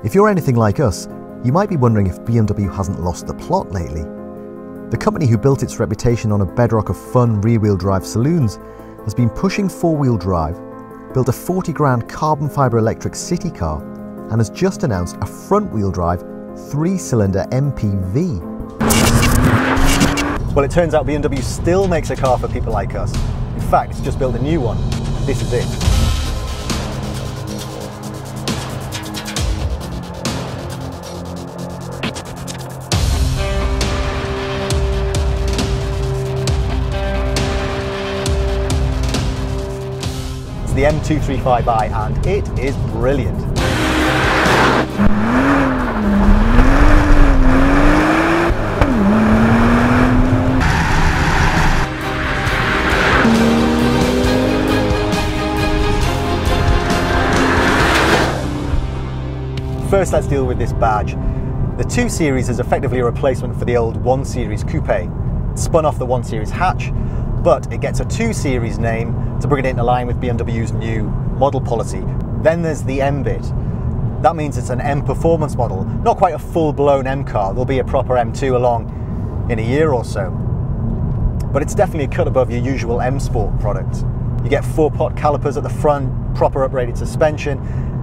If you're anything like us, you might be wondering if BMW hasn't lost the plot lately. The company who built its reputation on a bedrock of fun rear-wheel drive saloons has been pushing four-wheel drive, built a 40 grand carbon fibre electric city car, and has just announced a front-wheel drive 3-cylinder MPV. Well, it turns out BMW still makes a car for people like us. In fact, it's just built a new one. This is it. It's the M235i, and it is brilliant. First, let's deal with this badge. The 2 Series is effectively a replacement for the old 1 Series coupe. It's spun off the 1 Series hatch, but it gets a 2 Series name to bring it into line with BMW's new model policy. Then there's the M bit. That means it's an M performance model, not quite a full-blown M car. There'll be a proper M2 along in a year or so. But it's definitely a cut above your usual M Sport product. You get 4-pot calipers at the front, proper uprated suspension,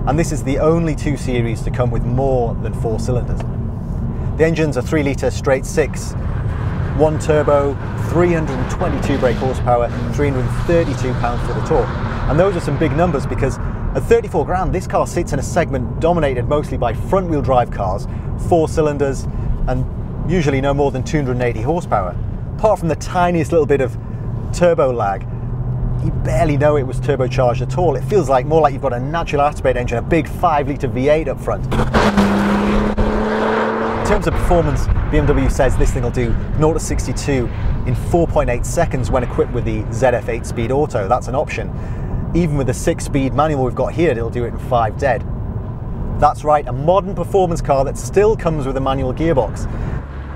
and this is the only 2 Series to come with more than 4 cylinders. The engine's a 3-litre straight 6, 1 turbo, 322 brake horsepower, 332 pounds for the torque. And those are some big numbers because at 34 grand, this car sits in a segment dominated mostly by front-wheel drive cars, 4 cylinders, and usually no more than 280 horsepower. Apart from the tiniest little bit of turbo lag, you barely know it was turbocharged at all. It feels like more like you've got a natural aspirated engine, a big 5-litre V8 up front. In terms of performance, BMW says this thing will do 0 to 62 in 4.8 seconds when equipped with the ZF 8-speed auto. That's an option. Even with the 6-speed manual we've got here, it'll do it in 5 dead. That's right, a modern performance car that still comes with a manual gearbox.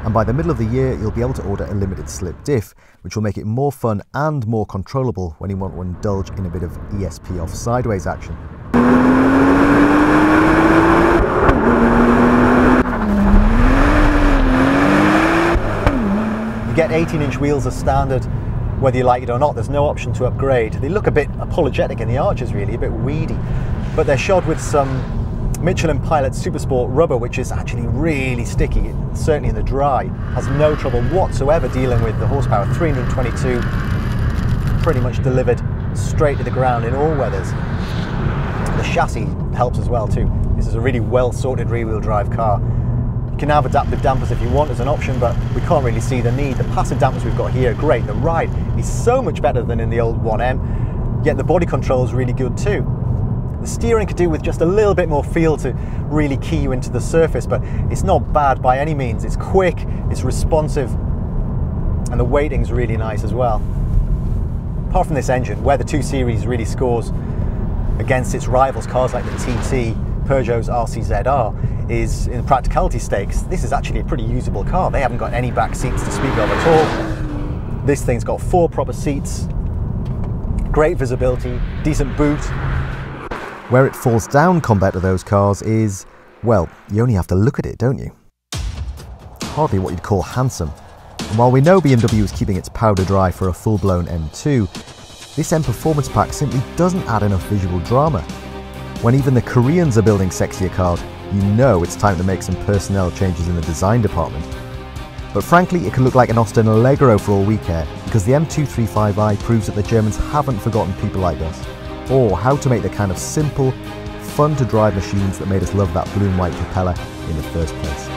And by the middle of the year, you'll be able to order a limited slip diff, which will make it more fun and more controllable when you want to indulge in a bit of ESP off sideways action. You get 18-inch wheels as standard, whether you like it or not. There's no option to upgrade. They look a bit apologetic in the arches, really, a bit weedy, but they're shod with some Michelin Pilot Supersport rubber, which is actually really sticky, certainly in the dry. Has no trouble whatsoever dealing with the horsepower. 322, pretty much delivered straight to the ground in all weathers. The chassis helps as well too. This is a really well sorted rear-wheel drive car. You can have adaptive dampers if you want as an option, but we can't really see the need. The passive dampers we've got here are great. The ride is so much better than in the old 1M, yet the body control is really good too. The steering could do with just a little bit more feel to really key you into the surface, but it's not bad by any means. It's quick, it's responsive, and the weighting's really nice as well. Apart from this engine, where the 2 Series really scores against its rivals, cars like the TT, Peugeot's RCZR, is in practicality stakes. This is actually a pretty usable car. They haven't got any back seats to speak of at all. This thing's got 4 proper seats, great visibility, decent boot. Where it falls down compared to those cars is, well, you only have to look at it, don't you? Hardly what you'd call handsome. And while we know BMW is keeping its powder dry for a full-blown M2, this M Performance Pack simply doesn't add enough visual drama. When even the Koreans are building sexier cars, you know it's time to make some personnel changes in the design department. But frankly, it could look like an Austin Allegro for all we care, because the M235i proves that the Germans haven't forgotten people like us, or how to make the kind of simple, fun to drive machines that made us love that blue and white propeller in the first place.